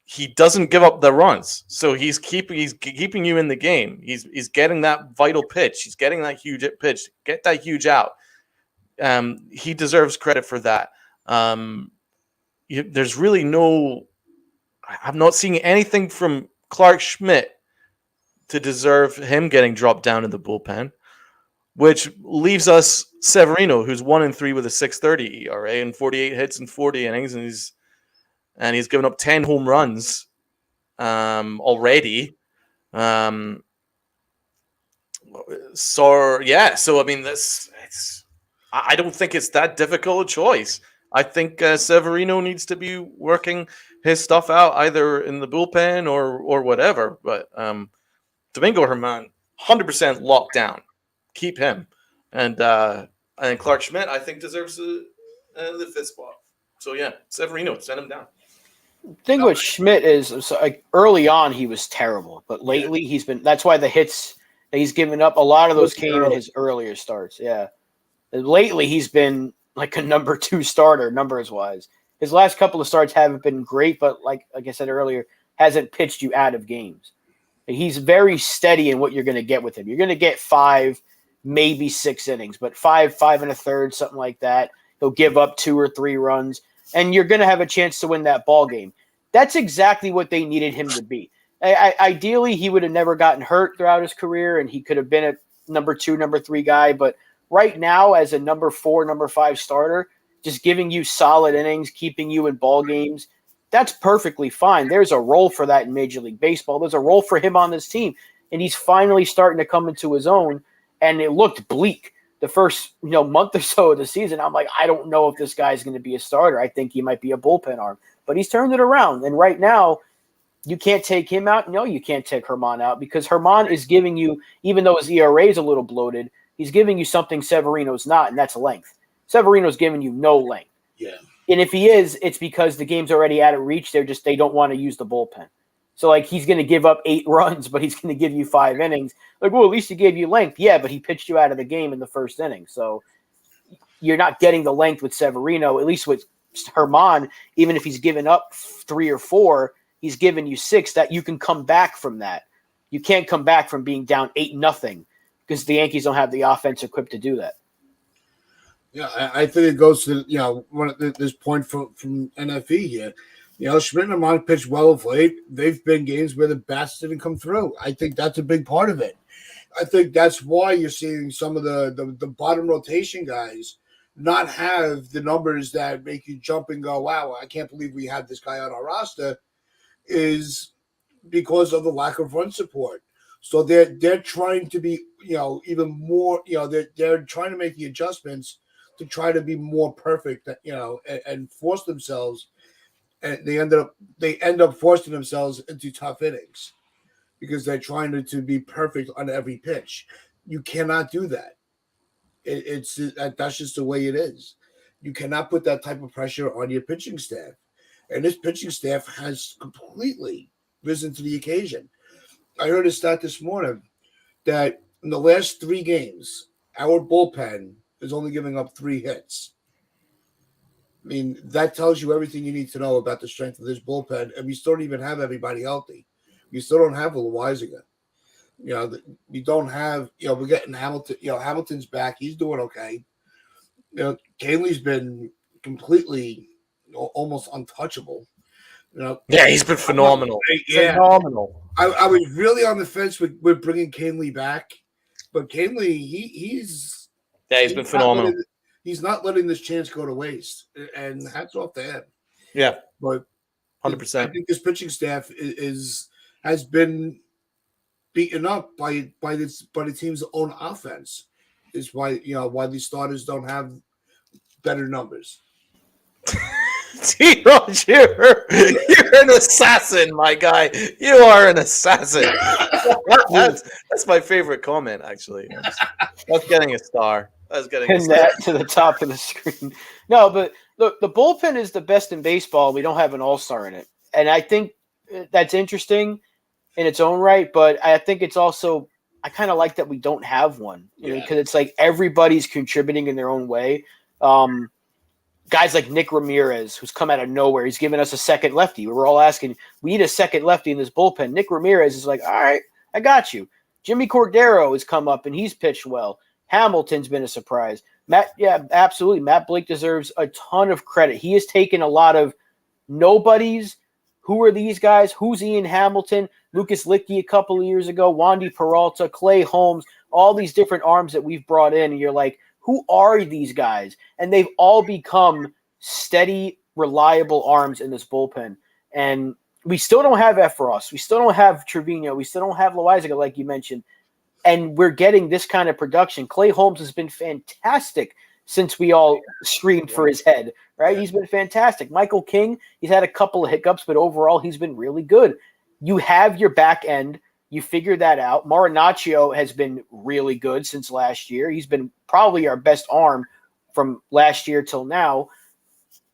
S3: he doesn't give up the runs. So he's keeping you in the game. He's getting that vital pitch. He's getting that huge pitch. Get that huge out. He deserves credit for that. There's really no. I'm not seeing anything from Clark Schmidt to deserve him getting dropped down in the bullpen, which leaves us Severino, who's 1-3 with a 6.30 ERA and 48 hits in 40 innings, and he's given up 10 home runs already. So I mean, I don't think it's that difficult a choice. I think Severino needs to be working his stuff out either in the bullpen or whatever. But Domingo Germán, 100% locked down. Keep him. And Clark Schmidt, I think, deserves the fifth spot. So, yeah, Severino, send him down.
S2: The thing with Schmidt is, like, early on he was terrible, but lately he's been – that's why the hits that he's given up, a lot of those came in his earlier starts. Yeah. And lately he's been like a number 2 starter, numbers-wise. His last couple of starts haven't been great, but like I said earlier, hasn't pitched you out of games. He's very steady in what you're going to get with him. You're going to get 5, maybe 6 innings, but 5 1/3, something like that. He'll give up 2 or 3 runs, and you're going to have a chance to win that ball game. That's exactly what they needed him to be. Ideally, he would have never gotten hurt throughout his career, and he could have been a number 2, number 3 guy. But right now, as a number 4, number 5 starter, just giving you solid innings, keeping you in ball games, that's perfectly fine. There's a role for that in Major League Baseball. There's a role for him on this team, and he's finally starting to come into his own, and it looked bleak the first month or so of the season. I'm like, I don't know if this guy's going to be a starter. I think he might be a bullpen arm, but he's turned it around, and right now you can't take him out. No, you can't take Germán out because Germán is giving you, even though his ERA is a little bloated, he's giving you something Severino's not, and that's length. Severino's giving you no length.
S1: Yeah.
S2: And if he is, it's because the game's already out of reach. They don't want to use the bullpen. So, like, he's going to give up 8 runs, but he's going to give you 5 innings. Like, well, at least he gave you length. Yeah, but he pitched you out of the game in the first inning. So you're not getting the length with Severino, at least with Germán. Even if he's given up 3 or 4, he's given you 6 that you can come back from that. You can't come back from being down 8-0 because the Yankees don't have the offense equipped to do that.
S1: Yeah, I think it goes to this point from NFE here. Schmidt and Germán pitched well of late. They've been games where the bats didn't come through. I think that's a big part of it. I think that's why you're seeing some of the bottom rotation guys not have the numbers that make you jump and go, wow, I can't believe we have this guy on our roster, is because of the lack of run support. So they're trying to be, even more, they're trying to make the adjustments to try to be more perfect, and force themselves, and they end up forcing themselves into tough innings because they're trying to be perfect on every pitch. You cannot do that. That's just the way it is. You cannot put that type of pressure on your pitching staff, and this pitching staff has completely risen to the occasion. I heard a stat this morning that in the last 3 games, our bullpen is only giving up 3 hits. I mean, that tells you everything you need to know about the strength of this bullpen, and we still don't even have everybody healthy. We still don't have Loaiziga. We don't have, we're getting Hamilton. Hamilton's back. He's doing okay. Canley's been completely, almost untouchable.
S3: Yeah, he's been phenomenal.
S2: Phenomenal.
S1: I was really on the fence with bringing Canley back, but Canley, he's
S3: been phenomenal.
S1: He's not letting this chance go to waste, and hats off to him.
S3: Yeah,
S1: but
S3: 100%.
S1: I think this pitching staff has been beaten up by the team's own offense. Is why these starters don't have better numbers.
S3: T-Raj, you're an assassin, my guy. You are an assassin. That's my favorite comment, actually. That's getting a star. That's getting
S2: Pin that to the top of the screen. No, but look, the bullpen is the best in baseball. We don't have an all-star in it. And I think that's interesting. in its own right, but I think it's also I kind of like that we don't have one, because it's like everybody's contributing in their own way. Guys like Nick Ramirez, who's come out of nowhere, he's given us a second lefty. We were all asking, we need a second lefty in this bullpen. Nick Ramirez is like, all right, I got you. Jimmy Cordero has come up and he's pitched well. Hamilton's been a surprise. Absolutely. Matt Blake deserves a ton of credit. He has taken a lot of nobodies. Who are these guys? Who's Ian Hamilton? Lucas Licky a couple of years ago, Wandy Peralta, Clay Holmes, all these different arms that we've brought in. And you're like, who are these guys? And they've all become steady, reliable arms in this bullpen. And we still don't have Efros. We still don't have Trevino. We still don't have Loizaga, like you mentioned. And we're getting this kind of production. Clay Holmes has been fantastic since we all screamed for his head, right? He's been fantastic. Michael King, he's had a couple of hiccups, but overall he's been really good. You have your back end. You figure that out. Marinaccio has been really good since last year. He's been probably our best arm from last year till now.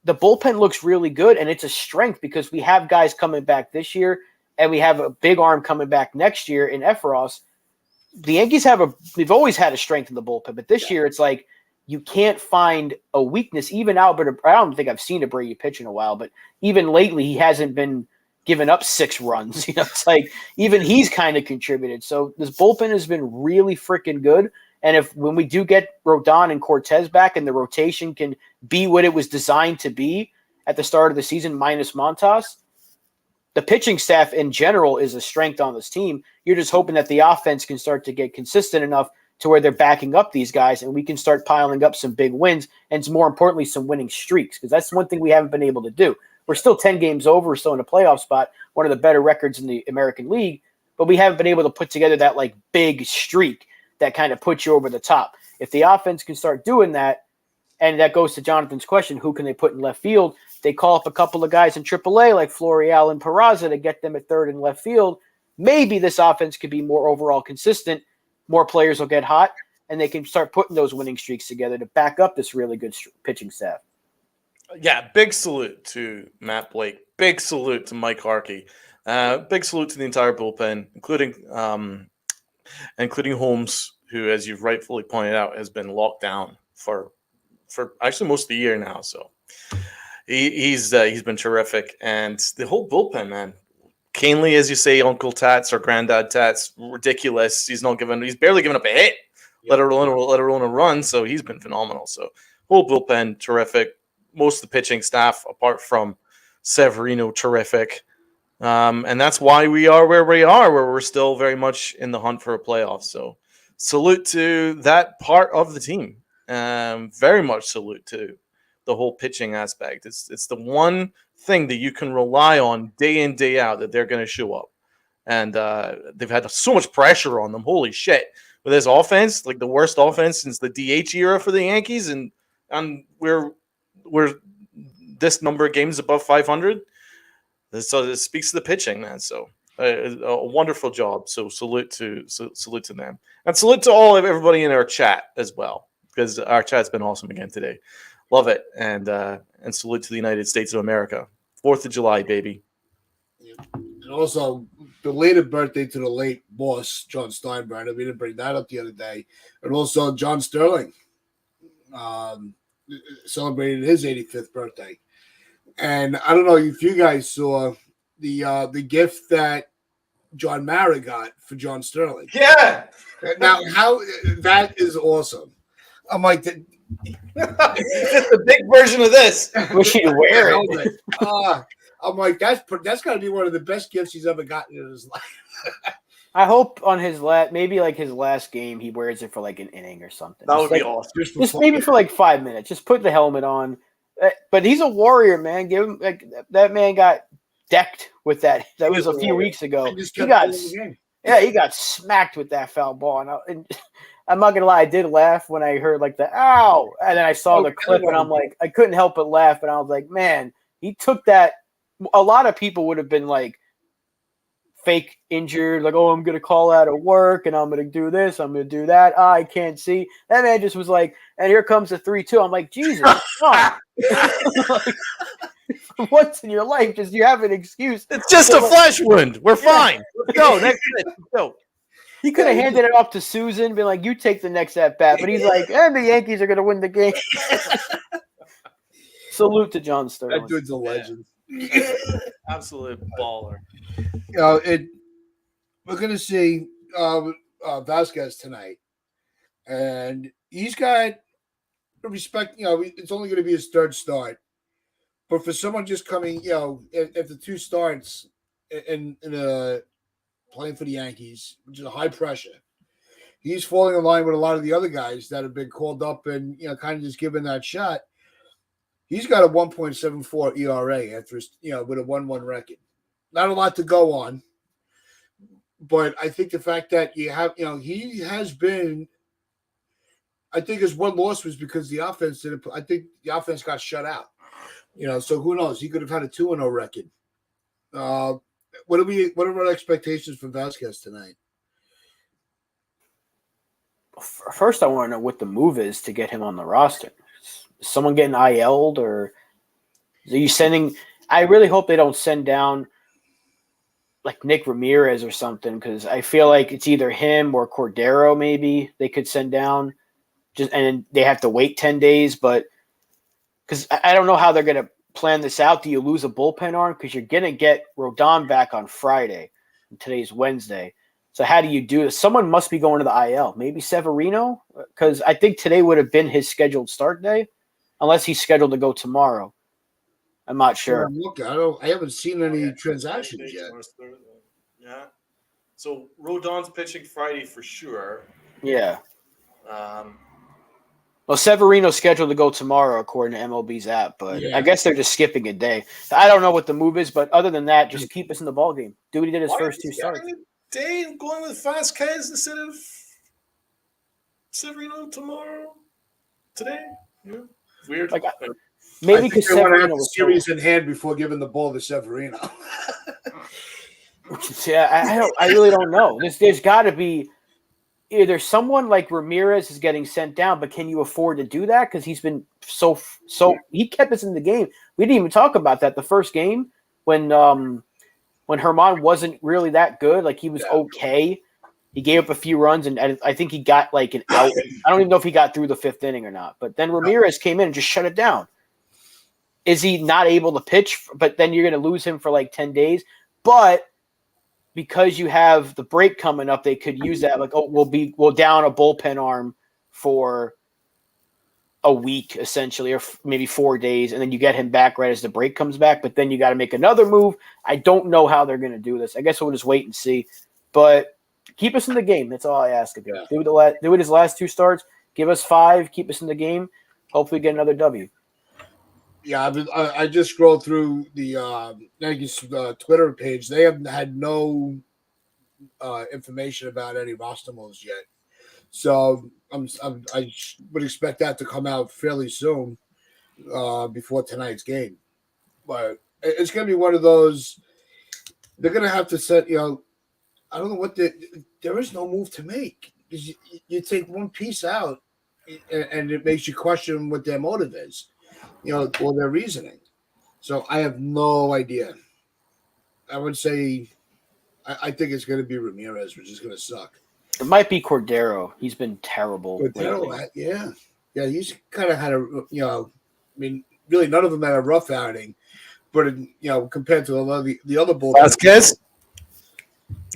S2: The bullpen looks really good, and it's a strength because we have guys coming back this year, and we have a big arm coming back next year in Efros. The Yankees they've always had a strength in the bullpen, but this year it's like you can't find a weakness. Even Albert, I don't think I've seen a Brady pitch in a while, but even lately he hasn't been giving up 6 runs. It's like even he's kind of contributed. So this bullpen has been really freaking good. And when we do get Rodon and Cortez back and the rotation can be what it was designed to be at the start of the season minus Montas, the pitching staff in general is a strength on this team. You're just hoping that the offense can start to get consistent enough to where they're backing up these guys and we can start piling up some big wins and more importantly, some winning streaks, because that's one thing we haven't been able to do. We're still 10 games over. We're still in a playoff spot, one of the better records in the American League, but we haven't been able to put together that like big streak that kind of puts you over the top. If the offense can start doing that, and that goes to Jonathan's question, who can they put in left field? They call up a couple of guys in AAA like Florial and Peraza to get them at third and left field. Maybe this offense could be more overall consistent. More players will get hot, and they can start putting those winning streaks together to back up this really good pitching staff.
S3: Yeah, big salute to Matt Blake. Big salute to Mike Harkey. Big salute to the entire bullpen, including Holmes, who, as you've rightfully pointed out, has been locked down for actually most of the year now. So he's been terrific, and the whole bullpen, man. Canely, as you say, Uncle Tats or Granddad Tats, ridiculous. He's barely given up a hit, let alone a run. So he's been phenomenal. So whole bullpen terrific. Most of the pitching staff, apart from Severino, terrific. And that's why we are where we are, where we're still very much in the hunt for a playoff. So salute to that part of the team. Very much salute to the whole pitching aspect. It's the one thing that you can rely on day in, day out that they're going to show up. And they've had so much pressure on them. Holy shit. With this offense, like the worst offense since the DH era for the Yankees, and we're this number of games above 500. So this speaks to the pitching, man. So a wonderful job. So salute to them, and salute to everybody in our chat as well, because our chat's been awesome again today. Love it, and salute to the United States of America. 4th of July, baby.
S1: Yeah. And also, belated birthday to the late boss, John Steinbrenner. We didn't bring that up the other day. And also, John Sterling celebrated his 85th birthday. And I don't know if you guys saw the gift that John Mara got for John Sterling.
S3: Yeah.
S1: Now, how that is awesome. I'm like,
S3: it's a big version of this.
S2: Wish he'd wear it.
S1: I'm like, that's got to be one of the best gifts he's ever gotten in his life.
S2: I hope on his maybe like his last game, he wears it for like an inning or something.
S3: That would be awesome.
S2: Just maybe for like 5 minutes. Just put the helmet on. But he's a warrior, man. Give him that man got decked with that. That was a few weeks ago. He got smacked with that foul ball. And I'm not gonna lie, I did laugh when I heard like the ow, and then I saw the clip, and I'm like, I couldn't help but laugh. And I was like, man, he took that. A lot of people would have been like fake injured, like, oh, I'm gonna call out of work, and I'm gonna do this, I'm gonna do that. I can't see. That man just was like, and here comes the 3-2. I'm like, Jesus, once in your life. Just you have an excuse.
S3: It's just a flash wound. We're fine. Let's go. Next pitch. Let's go.
S2: He could have handed it off to Susan, been like, "You take the next at bat," but he's like, the Yankees are going to win the game. Salute to John Sterling.
S1: That dude's a legend.
S3: Absolute baller.
S1: We're going to see Vasquez tonight, and he's got respect. It's only going to be his third start, but for someone just coming, after two starts in playing for the Yankees, which is a high pressure, he's falling in line with a lot of the other guys that have been called up and kind of just given that shot. He's got a 1.74 ERA after with a 1-1 record. Not a lot to go on, but I think the fact that he has been. I think his one loss was because the offense didn't. I think the offense got shut out. So who knows? He could have had a 2-0 record. What are our expectations for Vasquez tonight?
S2: First, I want to know what the move is to get him on the roster. Is someone getting IL'd, or are you sending? I really hope they don't send down like Nick Ramirez or something, because I feel like it's either him or Cordero. Maybe they could send down, and they have to wait 10 days. But because I don't know how they're going to plan this out. Do you lose a bullpen arm? Because you're going to get Rodon back on Friday. And today's Wednesday. So how do you do this? Someone must be going to the IL. Maybe Severino? Because I think today would have been his scheduled start day, unless he's scheduled to go tomorrow. I'm not sure.
S1: Look, I haven't seen any transactions yet.
S3: Yeah. So Rodon's pitching Friday for sure.
S2: Yeah. Well, Severino's scheduled to go tomorrow, according to MLB's app, but I guess they're just skipping a day. I don't know what the move is, but other than that, just keep us in the ballgame. Do what he did his first two starts.
S3: Day and going with Vasquez instead of Severino today? Yeah. Weird.
S2: Maybe because Severino
S1: was series in hand before giving the ball to Severino.
S2: Yeah, I really don't know. There's got to be either someone like Ramirez is getting sent down, but can you afford to do that? Because he's been so he kept us in the game. We didn't even talk about that the first game when Herman wasn't really that good. Like he was okay. He gave up a few runs, and I think he got like an out. I don't even know if he got through the fifth inning or not. But then Ramirez came in and just shut it down. Is he not able to pitch? But then you're going to lose him for like 10 days. But because you have the break coming up, they could use that. Like, we'll down a bullpen arm for a week, essentially, or maybe 4 days, and then you get him back right as the break comes back. But then you got to make another move. I don't know how they're going to do this. I guess we'll just wait and see. But keep us in the game. That's all I ask of you. Do it his last two starts. Give us 5. Keep us in the game. Hopefully get another W.
S1: Yeah, I just scrolled through the Yankees Twitter page. They have had no information about any roster moves yet. So I would expect that to come out fairly soon before tonight's game. But it's going to be one of those. They're going to have to set. I don't know what there is no move to make. You take one piece out, and it makes you question what their motive is. Or their reasoning. So I have no idea. I would say I think it's going to be Ramirez, which is going to suck.
S2: It might be Cordero. He's been terrible.
S1: Cordero, yeah. He's kind of had really none of them had a rough outing, but compared to a lot of the other bullpen.
S3: Vasquez,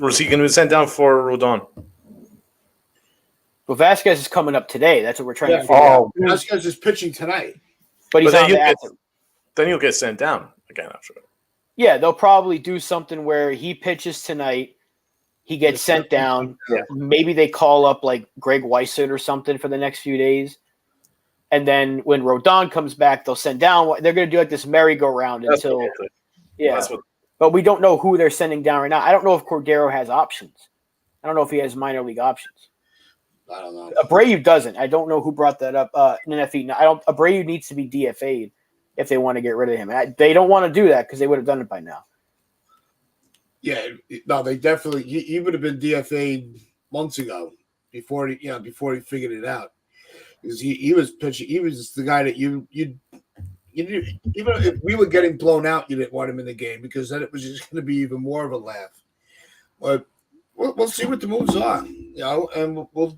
S3: or is he going to be sent down for Rodon?
S2: Well, Vasquez is coming up today. That's what we're trying to figure out.
S1: Vasquez is pitching tonight.
S2: But he's
S3: then he'll get sent down again, I'm sure.
S2: Yeah, they'll probably do something where he pitches tonight, he gets sent down.
S3: Yeah.
S2: Maybe they call up like Greg Weissert or something for the next few days. And then when Rodon comes back, they'll send down. They're going to do like this merry-go-round until – yeah. But we don't know who they're sending down right now. I don't know if Cordero has options. I don't know if he has minor league options.
S1: I don't know.
S2: Abreu doesn't. I don't know who brought that up. Abreu needs to be DFA'd if they want to get rid of him. They don't want to do that because they would have done it by now.
S1: Yeah, no, they definitely. He would have been DFA'd months ago before he figured it out. Because he was pitching. He was the guy that even if we were getting blown out, you didn't want him in the game because then it was just going to be even more of a laugh. But we'll see what the moves are, and we'll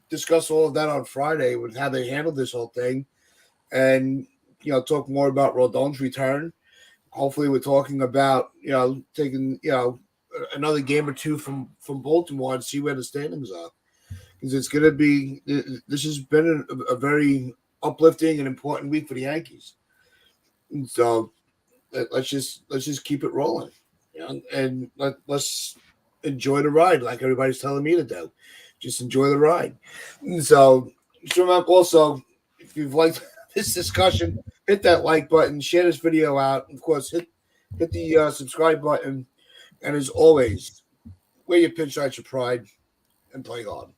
S1: discuss all of that on Friday with how they handled this whole thing, and talk more about Rodon's return. Hopefully, we're talking about taking another game or two from Baltimore and see where the standings are, because it's going to be. This has been a very uplifting and important week for the Yankees. And so let's just keep it rolling, and let's enjoy the ride, like everybody's telling me to do. Just enjoy the ride. And so remember also, if you've liked this discussion, hit that like button, share this video out. Of course, hit the subscribe button, and as always, wear your pinstripes of pride and play on.